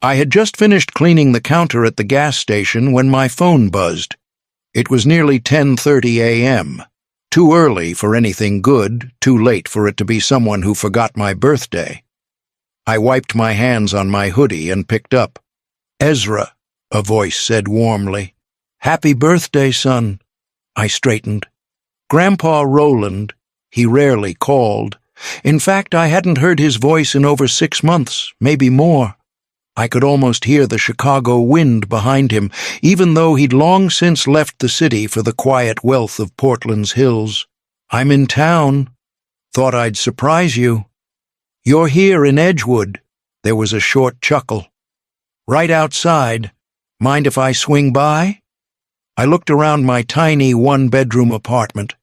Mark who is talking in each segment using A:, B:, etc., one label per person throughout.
A: I had just finished cleaning the counter at the gas station when my phone buzzed. It was nearly 10:30 a.m. Too early for anything good, too late for it to be someone who forgot my birthday. I wiped my hands on my hoodie and picked up. "Ezra," a voice said warmly. "Happy birthday, son." I straightened. Grandpa Roland. He rarely called. In fact, I hadn't heard his voice in over 6 months, maybe more. I could almost hear the Chicago wind behind him, even though he'd long since left the city for the quiet wealth of Portland's hills. "I'm in town. Thought I'd surprise you." "You're here in Edgewood." There was a short chuckle. "Right outside. Mind if I swing by?" I looked around my tiny one-bedroom apartment.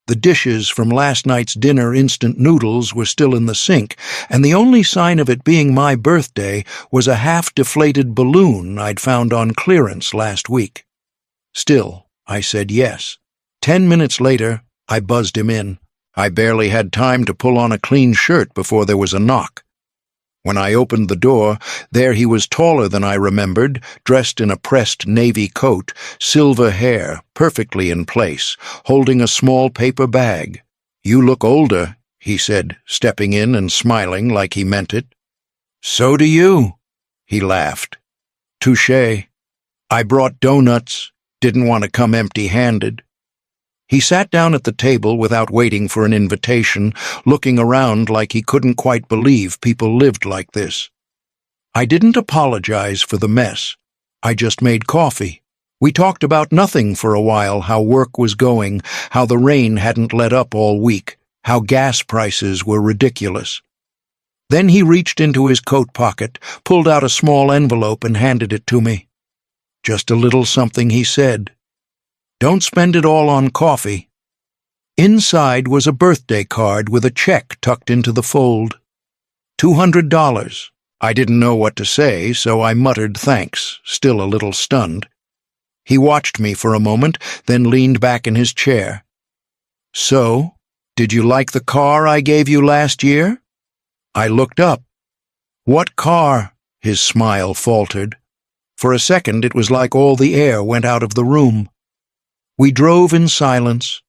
A: The dishes from last night's dinner instant noodles were still in the sink, and the only sign of it being my birthday was a half-deflated balloon I'd found on clearance last week. Still, I said yes. 10 minutes later, I buzzed him in. I barely had time to pull on a clean shirt before there was a knock. When I opened the door, there he was, taller than I remembered, dressed in a pressed navy coat, silver hair, perfectly in place, holding a small paper bag. "You look older," he said, stepping in and smiling like he meant it. "So do you," he laughed. "Touché. I brought donuts. Didn't want to come empty-handed." He sat down at the table without waiting for an invitation, looking around like he couldn't quite believe people lived like this. I didn't apologize for the mess. I just made coffee. We talked about nothing for a while, how work was going, how the rain hadn't let up all week, how gas prices were ridiculous. Then he reached into his coat pocket, pulled out a small envelope and handed it to me. "Just a little something," he said. "Don't spend it all on coffee." Inside was a birthday card with a check tucked into the fold. $200. I didn't know what to say, so I muttered thanks, still a little stunned. He watched me for a moment, then leaned back in his chair. "So, did you like the car I gave you last year?" I looked up. "What car?" His smile faltered. For a second it was like all the air went out of the room. We drove in silence.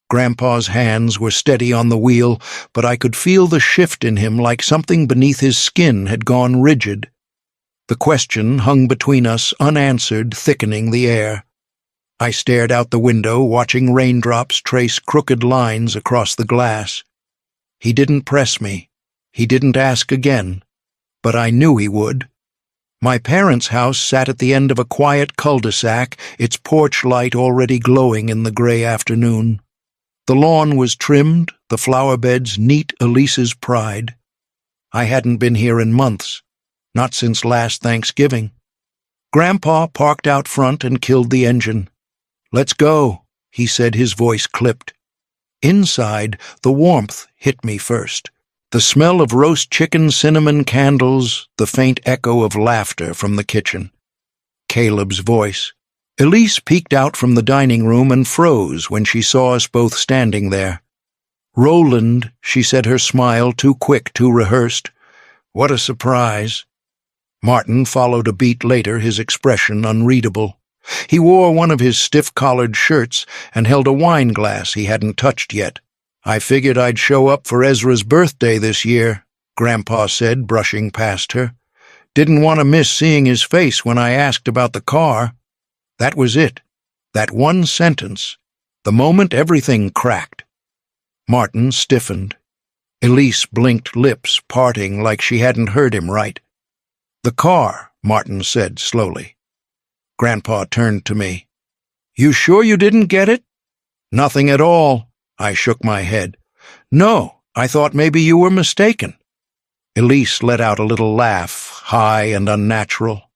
A: Grandpa's hands were steady on the wheel, but I could feel the shift in him like something beneath his skin had gone rigid. The question hung between us unanswered, thickening the air. I stared out the window, watching raindrops trace crooked lines across the glass. He didn't press me. He didn't ask again. But I knew he would. My parents' house sat at the end of a quiet cul-de-sac, its porch light already glowing in the gray afternoon. The lawn was trimmed, the flower beds neat, Elise's pride. I hadn't been here in months, not since last Thanksgiving. Grandpa parked out front and killed the engine. "Let's go," he said, his voice clipped. Inside, the warmth hit me first. The smell of roast chicken, cinnamon candles, the faint echo of laughter from the kitchen. Caleb's voice. Elise peeked out from the dining room and froze when she saw us both standing there. "Roland," she said, her smile too quick, too rehearsed. "What a surprise." Martin followed a beat later, his expression unreadable. He wore one of his stiff-collared shirts and held a wine glass he hadn't touched yet. "I figured I'd show up for Ezra's birthday this year," Grandpa said, brushing past her. "Didn't want to miss seeing his face when I asked about the car." That was it. That one sentence. The moment everything cracked. Martin stiffened. Elise blinked, lips parting like she hadn't heard him right. "The car," Martin said slowly. Grandpa turned to me. "You sure you didn't get it?" "Nothing at all." I shook my head. "No, I thought maybe you were mistaken." Elise let out a little laugh, high and unnatural.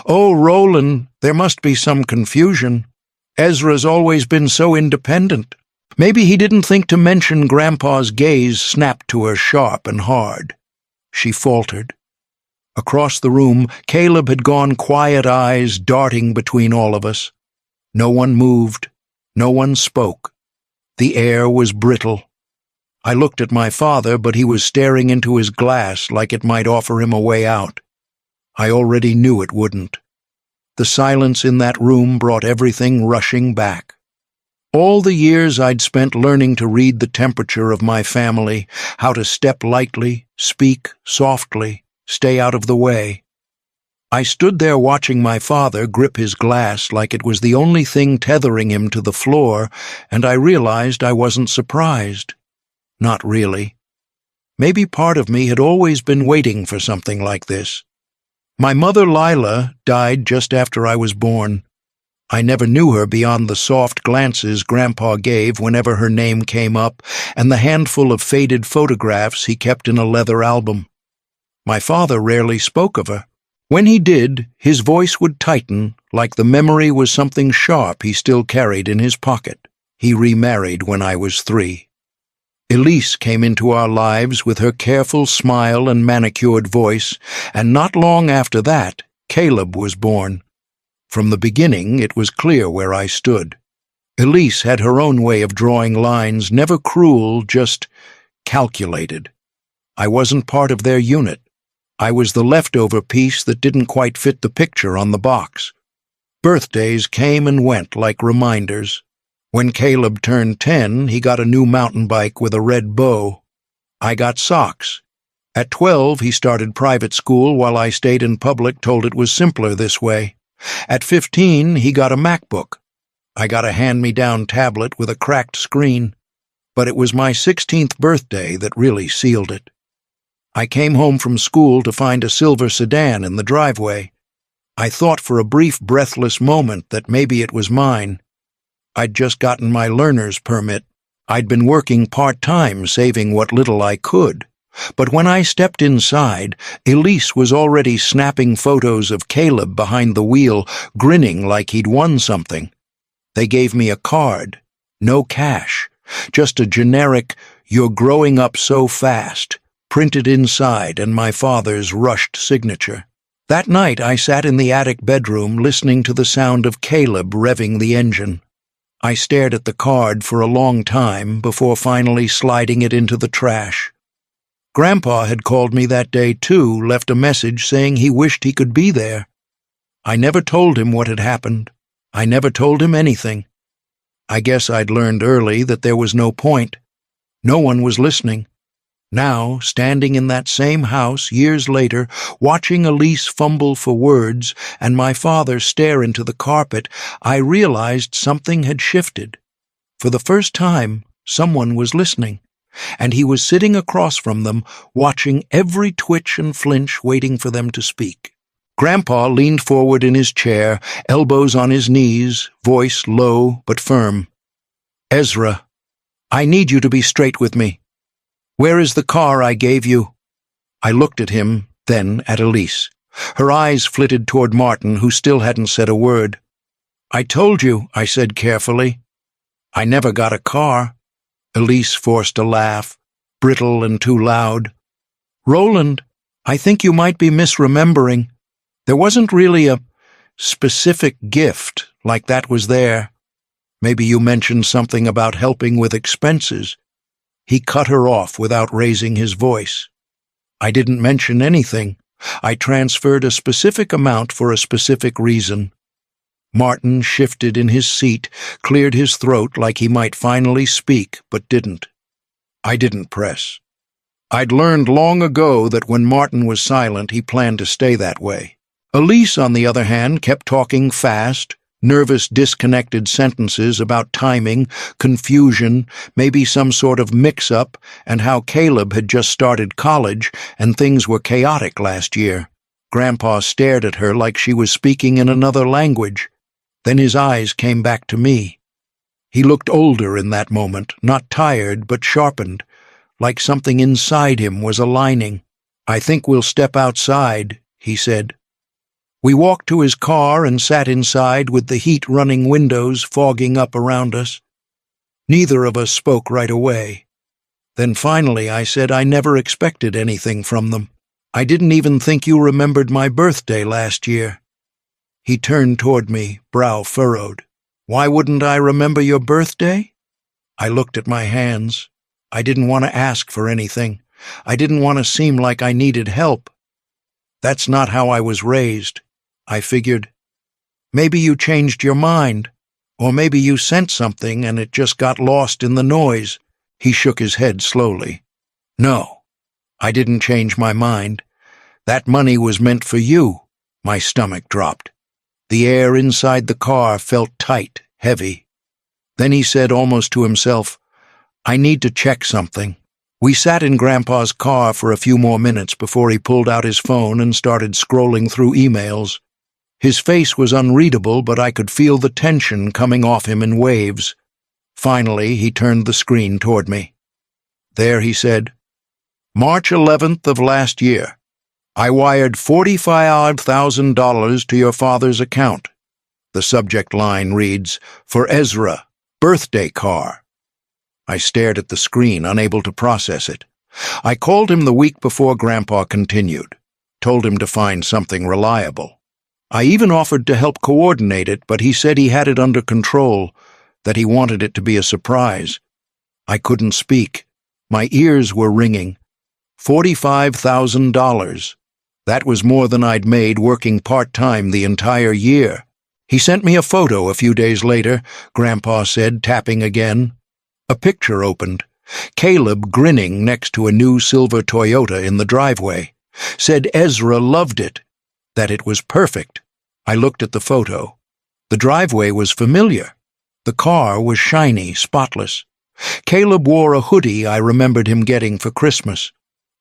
A: "Oh, Roland, there must be some confusion. Ezra's always been so independent." Maybe he didn't think to mention Grandpa's gaze snapped to her sharp and hard. She faltered. Across the room, Caleb had gone, quiet eyes darting between all of us. No one moved. No one spoke. The air was brittle. I looked at my father, but he was staring into his glass like it might offer him a way out. I already knew it wouldn't. The silence in that room brought everything rushing back. All the years I'd spent learning to read the temperature of my family, how to step lightly, speak softly, stay out of the way. I stood there watching my father grip his glass like it was the only thing tethering him to the floor, and I realized I wasn't surprised. Not really. Maybe part of me had always been waiting for something like this. My mother, Lila, died just after I was born. I never knew her beyond the soft glances Grandpa gave whenever her name came up and the handful of faded photographs he kept in a leather album. My father rarely spoke of her. When he did, his voice would tighten, like the memory was something sharp he still carried in his pocket. He remarried when I was 3. Elise came into our lives with her careful smile and manicured voice, and not long after that, Caleb was born. From the beginning, it was clear where I stood. Elise had her own way of drawing lines, never cruel, just calculated. I wasn't part of their unit. I was the leftover piece that didn't quite fit the picture on the box. Birthdays came and went like reminders. When Caleb turned 10, he got a new mountain bike with a red bow. I got socks. At 12, he started private school while I stayed in public, told it was simpler this way. At 15, he got a MacBook. I got a hand-me-down tablet with a cracked screen. But it was my 16th birthday that really sealed it. I came home from school to find a silver sedan in the driveway. I thought for a brief, breathless moment that maybe it was mine. I'd just gotten my learner's permit. I'd been working part-time, saving what little I could. But when I stepped inside, Elise was already snapping photos of Caleb behind the wheel, grinning like he'd won something. They gave me a card. No cash. Just a generic, "You're growing up so fast," printed inside, and my father's rushed signature. That night I sat in the attic bedroom listening to the sound of Caleb revving the engine. I stared at the card for a long time before finally sliding it into the trash. Grandpa had called me that day too, left a message saying he wished he could be there. I never told him what had happened. I never told him anything. I guess I'd learned early that there was no point. No one was listening. Now, standing in that same house years later, watching Elise fumble for words and my father stare into the carpet, I realized something had shifted. For the first time, someone was listening, and he was sitting across from them, watching every twitch and flinch, waiting for them to speak. Grandpa leaned forward in his chair, elbows on his knees, voice low but firm. "Ezra, I need you to be straight with me. Where is the car I gave you?" I looked at him, then at Elise. Her eyes flitted toward Martin, who still hadn't said a word. "I told you," I said carefully. "I never got a car." Elise forced a laugh, brittle and too loud. "Roland, I think you might be misremembering. There wasn't really a specific gift like that was there. Maybe you mentioned something about helping with expenses." He cut her off without raising his voice. "I didn't mention anything. I transferred a specific amount for a specific reason." Martin shifted in his seat, cleared his throat like he might finally speak, but didn't. I didn't press. I'd learned long ago that when Martin was silent, he planned to stay that way. Elise, on the other hand, kept talking fast, nervous, disconnected sentences about timing, confusion, maybe some sort of mix-up, and how Caleb had just started college and things were chaotic last year. Grandpa stared at her like she was speaking in another language. Then his eyes came back to me. He looked older in that moment, not tired but sharpened, like something inside him was aligning. "I think we'll step outside," he said. We walked to his car and sat inside with the heat running windows fogging up around us. Neither of us spoke right away. Then finally I said I never expected anything from them. "I didn't even think you remembered my birthday last year." He turned toward me, brow furrowed. "Why wouldn't I remember your birthday?" I looked at my hands. I didn't want to ask for anything. I didn't want to seem like I needed help. That's not how I was raised. I figured, maybe you changed your mind, or maybe you sent something and it just got lost in the noise. He shook his head slowly. No, I didn't change my mind. That money was meant for you. My stomach dropped. The air inside the car felt tight, heavy. Then he said almost to himself, I need to check something. We sat in Grandpa's car for a few more minutes before he pulled out his phone and started scrolling through emails. His face was unreadable, but I could feel the tension coming off him in waves. Finally, he turned the screen toward me. There he said, March 11th of last year. I wired $45,000 to your father's account. The subject line reads, For Ezra, birthday car. I stared at the screen, unable to process it. I called him the week before Grandpa continued, told him to find something reliable. I even offered to help coordinate it, but he said he had it under control, that he wanted it to be a surprise. I couldn't speak. My ears were ringing. $45,000. That was more than I'd made working part-time the entire year. He sent me a photo a few days later, Grandpa said, tapping again. A picture opened. Caleb grinning next to a new silver Toyota in the driveway. Said Ezra loved it, that it was perfect. I looked at the photo. The driveway was familiar. The car was shiny, spotless. Caleb wore a hoodie I remembered him getting for Christmas.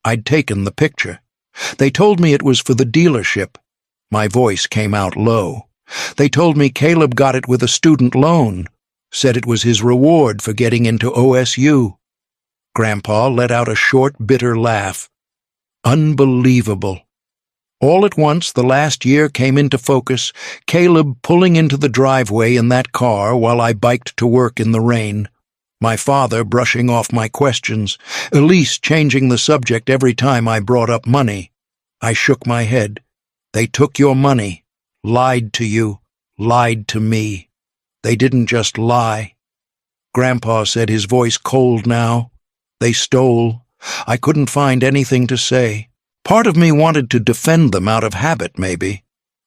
A: I'd taken the picture. They told me it was for the dealership. My voice came out low. They told me Caleb got it with a student loan, said it was his reward for getting into OSU. Grandpa let out a short, bitter laugh. Unbelievable. All at once, the last year came into focus, Caleb pulling into the driveway in that car while I biked to work in the rain. My father brushing off my questions, Elise changing the subject every time I brought up money. I shook my head. They took your money, lied to you, lied to me. They didn't just lie. Grandpa said, his voice cold now. They stole. I couldn't find anything to say. Part of me wanted to defend them out of habit, maybe.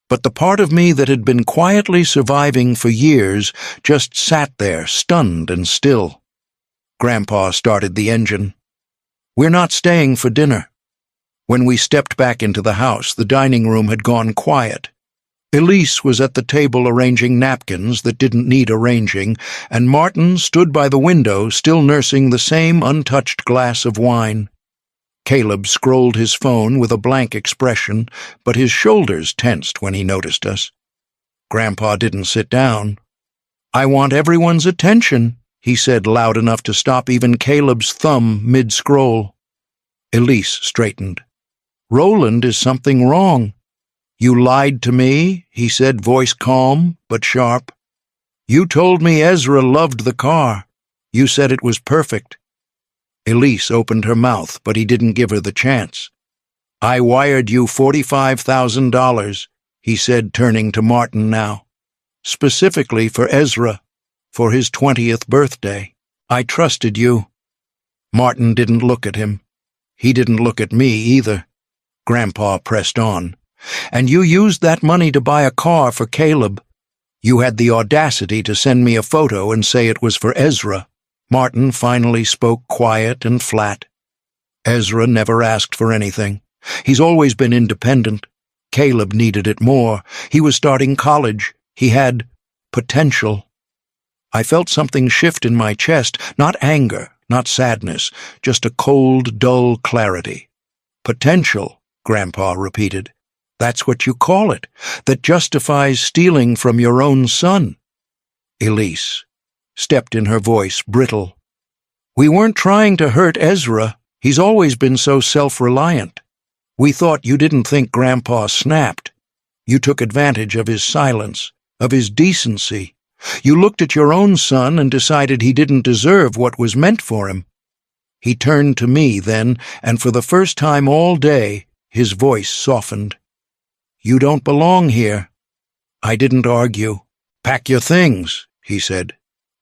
A: But the part of me that had been quietly surviving for years just sat there, stunned and still. Grandpa started the engine. We're not staying for dinner. When we stepped back into the house, the dining room had gone quiet. Elise was at the table arranging napkins that didn't need arranging, and Martin stood by the window, still nursing the same untouched glass of wine. Caleb scrolled his phone with a blank expression, but his shoulders tensed when he noticed us. Grandpa didn't sit down. I want everyone's attention, he said loud enough to stop even Caleb's thumb mid-scroll. Elise straightened. Roland, is something wrong? You lied to me, he said, voice calm but sharp. You told me Ezra loved the car. You said it was perfect. Elise opened her mouth, but he didn't give her the chance. I wired you $45,000, he said, turning to Martin now. Specifically for Ezra, for his 20th birthday. I trusted you. Martin didn't look at him. He didn't look at me either. Grandpa pressed on. And you used that money to buy a car for Caleb. You had the audacity to send me a photo and say it was for Ezra. Martin finally spoke quiet and flat. Ezra never asked for anything. He's always been independent. Caleb needed it more. He was starting college. He had potential. I felt something shift in my chest, not anger, not sadness, just a cold, dull clarity. Potential, Grandpa repeated. That's what you call it, that justifies stealing from your own son. Elise stepped in, her voice brittle. We weren't trying to hurt Ezra. He's always been so self-reliant. We thought you didn't think Grandpa snapped. You took advantage of his silence, of his decency. You looked at your own son and decided he didn't deserve what was meant for him. He turned to me then, and for the first time all day, his voice softened. You don't belong here. I didn't argue. Pack your things, he said.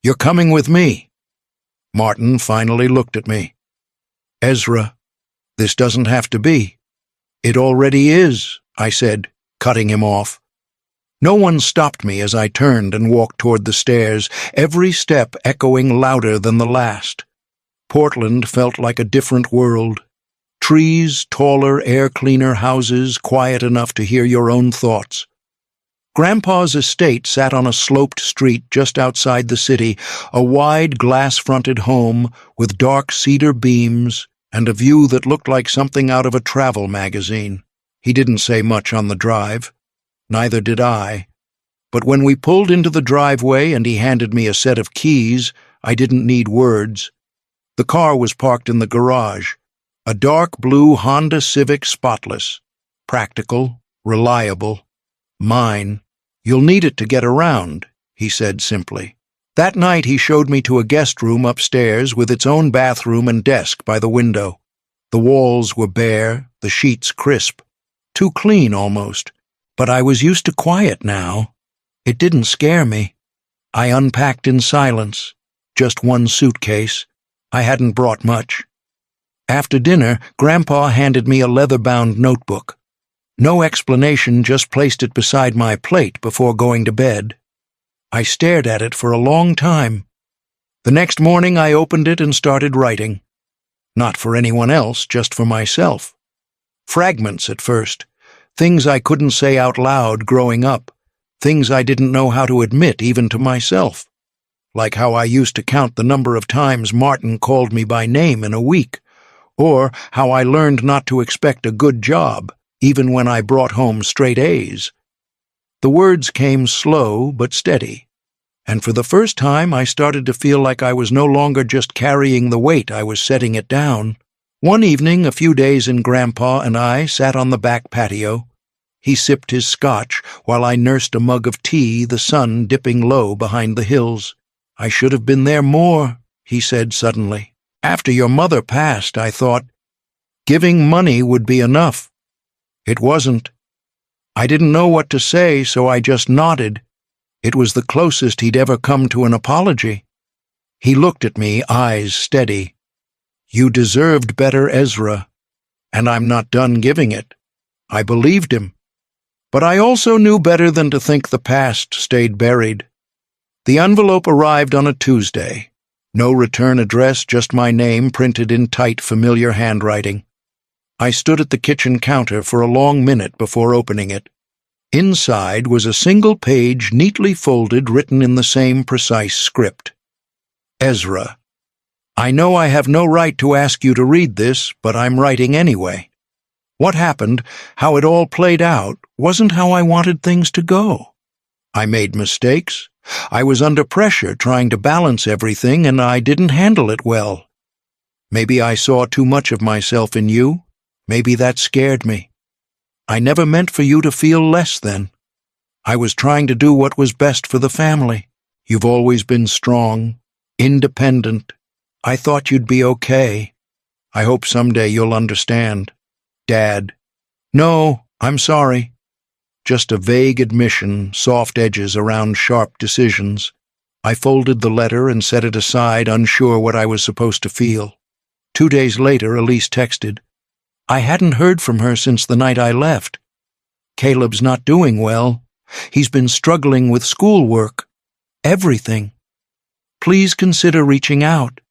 A: You're coming with me. Martin finally looked at me. Ezra, this doesn't have to be. "It already is," I said, cutting him off. No one stopped me as I turned and walked toward the stairs, every step echoing louder than the last. Portland felt like a different world. Trees, taller, air-cleaner houses, quiet enough to hear your own thoughts. Grandpa's estate sat on a sloped street just outside the city, a wide glass-fronted home with dark cedar beams and a view that looked like something out of a travel magazine. He didn't say much on the drive. Neither did I. But when we pulled into the driveway and he handed me a set of keys, I didn't need words. The car was parked in the garage, a dark blue Honda Civic Spotless. Practical, reliable. Mine. "You'll need it to get around," he said simply. That night he showed me to a guest room upstairs with its own bathroom and desk by the window. The walls were bare, the sheets crisp. Too clean almost. But I was used to quiet now. It didn't scare me. I unpacked in silence. Just one suitcase. I hadn't brought much. After dinner, Grandpa handed me a leather-bound notebook. No explanation, just placed it beside my plate before going to bed. I stared at it for a long time. The next morning I opened it and started writing. Not for anyone else, just for myself. Fragments at first. Things I couldn't say out loud growing up. Things I didn't know how to admit even to myself. Like how I used to count the number of times Martin called me by name in a week. Or how I learned not to expect a good job, even when I brought home straight A's. The words came slow but steady, and for the first time I started to feel like I was no longer just carrying the weight, I was setting it down. One evening, a few days in, Grandpa and I sat on the back patio. He sipped his scotch while I nursed a mug of tea, the sun dipping low behind the hills. "I should have been there more," he said suddenly. "After your mother passed, I thought giving money would be enough. It wasn't. I didn't know what to say, so I just nodded. It was the closest he'd ever come to an apology." He looked at me, eyes steady. "You deserved better, Ezra, and I'm not done giving it." I believed him. But I also knew better than to think the past stayed buried. The envelope arrived on a Tuesday. No return address, just my name printed in tight, familiar handwriting. I stood at the kitchen counter for a long minute before opening it. Inside was a single page neatly folded, written in the same precise script. "Ezra, I know I have no right to ask you to read this, but I'm writing anyway. What happened, how it all played out, wasn't how I wanted things to go. I made mistakes. I was under pressure trying to balance everything, and I didn't handle it well. Maybe I saw too much of myself in you. Maybe that scared me. I never meant for you to feel less than. I was trying to do what was best for the family. You've always been strong, independent. I thought you'd be okay. I hope someday you'll understand. Dad." "No, I'm sorry." Just a vague admission, soft edges around sharp decisions. I folded the letter and set it aside, unsure what I was supposed to feel. 2 days later, Elise texted. I hadn't heard from her since the night I left. "Caleb's not doing well. He's been struggling with schoolwork. Everything. Please consider reaching out.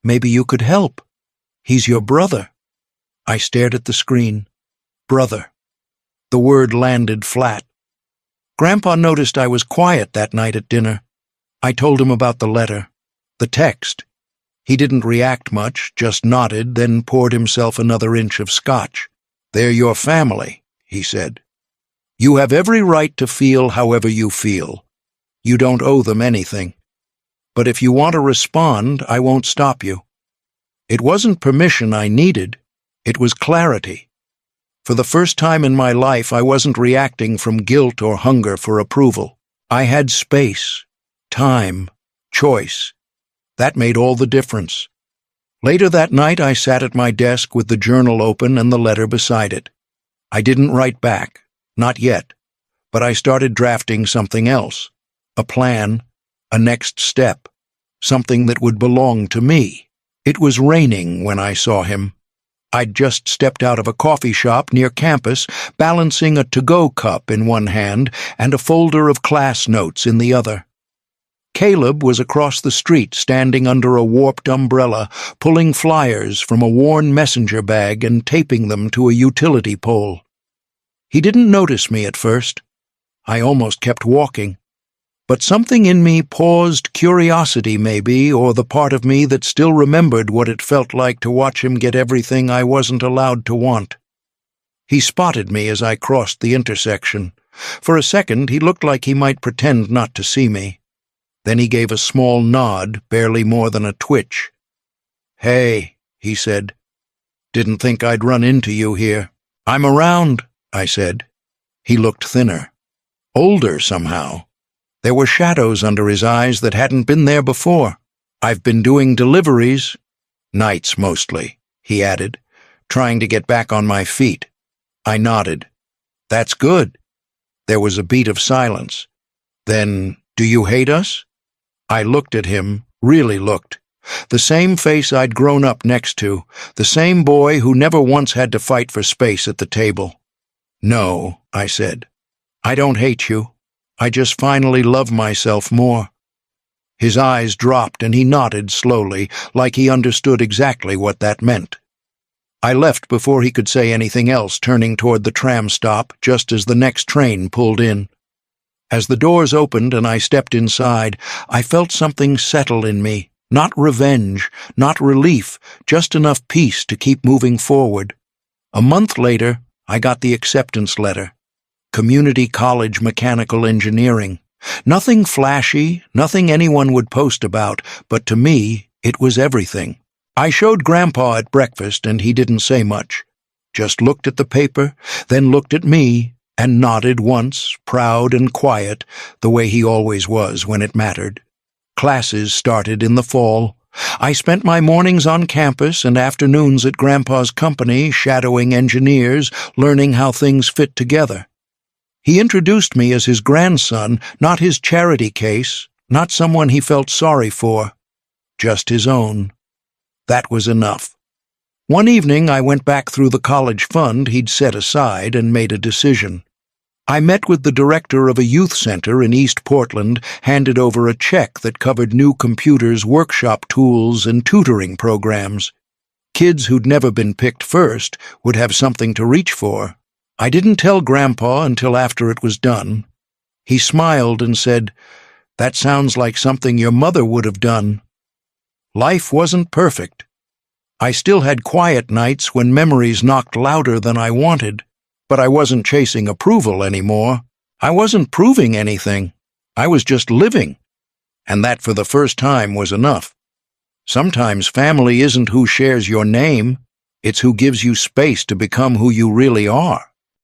A: Maybe you could help. He's your brother." I stared at the screen. Brother. The word landed flat. Grandpa noticed I was quiet that night at dinner. I told him about the letter, the text. He didn't react much, just nodded, then poured himself another inch of scotch. "They're your family," he said. "You have every right to feel however you feel. You don't owe them anything. But if you want to respond, I won't stop you." It wasn't permission I needed. It was clarity. For the first time in my life, I wasn't reacting from guilt or hunger for approval. I had space, time, choice. That made all the difference. Later that night, I sat at my desk with the journal open and the letter beside it. I didn't write back, not yet, but I started drafting something else. A plan, a next step, something that would belong to me. It was raining when I saw him. I'd just stepped out of a coffee shop near campus, balancing a to-go cup in one hand and a folder of class notes in the other. Caleb was across the street, standing under a warped umbrella, pulling flyers from a worn messenger bag and taping them to a utility pole. He didn't notice me at first. I almost kept walking. But something in me paused, curiosity maybe, or the part of me that still remembered what it felt like to watch him get everything I wasn't allowed to want. He spotted me as I crossed the intersection. For a second, he looked like he might pretend not to see me. Then he gave a small nod, barely more than a twitch. "Hey," he said. "Didn't think I'd run into you here." "I'm around," I said. He looked thinner. Older, somehow. There were shadows under his eyes that hadn't been there before. "I've been doing deliveries. Nights, mostly," he added, trying to get back on my feet. I nodded. "That's good." There was a beat of silence. Then, "Do you hate us?" I looked at him, really looked. The same face I'd grown up next to, the same boy who never once had to fight for space at the table. "No," I said. "I don't hate you. I just finally love myself more." His eyes dropped and he nodded slowly, like he understood exactly what that meant. I left before he could say anything else, turning toward the tram stop just as the next train pulled in. As the doors opened and I stepped inside, I felt something settle in me. Not revenge, not relief, just enough peace to keep moving forward. A month later, I got the acceptance letter. Community College Mechanical Engineering. Nothing flashy, nothing anyone would post about, but to me, it was everything. I showed Grandpa at breakfast and he didn't say much. Just looked at the paper, then looked at me, and nodded once, proud and quiet, the way he always was when it mattered. Classes started in the fall. I spent my mornings on campus and afternoons at Grandpa's company, shadowing engineers, learning how things fit together. He introduced me as his grandson, not his charity case, not someone he felt sorry for, just his own. That was enough. One evening I went back through the college fund he'd set aside and made a decision. I met with the director of a youth center in East Portland, handed over a check that covered new computers, workshop tools, and tutoring programs. Kids who'd never been picked first would have something to reach for. I didn't tell Grandpa until after it was done. He smiled and said, "That sounds like something your mother would have done." Life wasn't perfect. I still had quiet nights when memories knocked louder than I wanted, but I wasn't chasing approval anymore. I wasn't proving anything. I was just living, and that for the first time was enough. Sometimes family isn't who shares your name, it's who gives you space to become who you really are.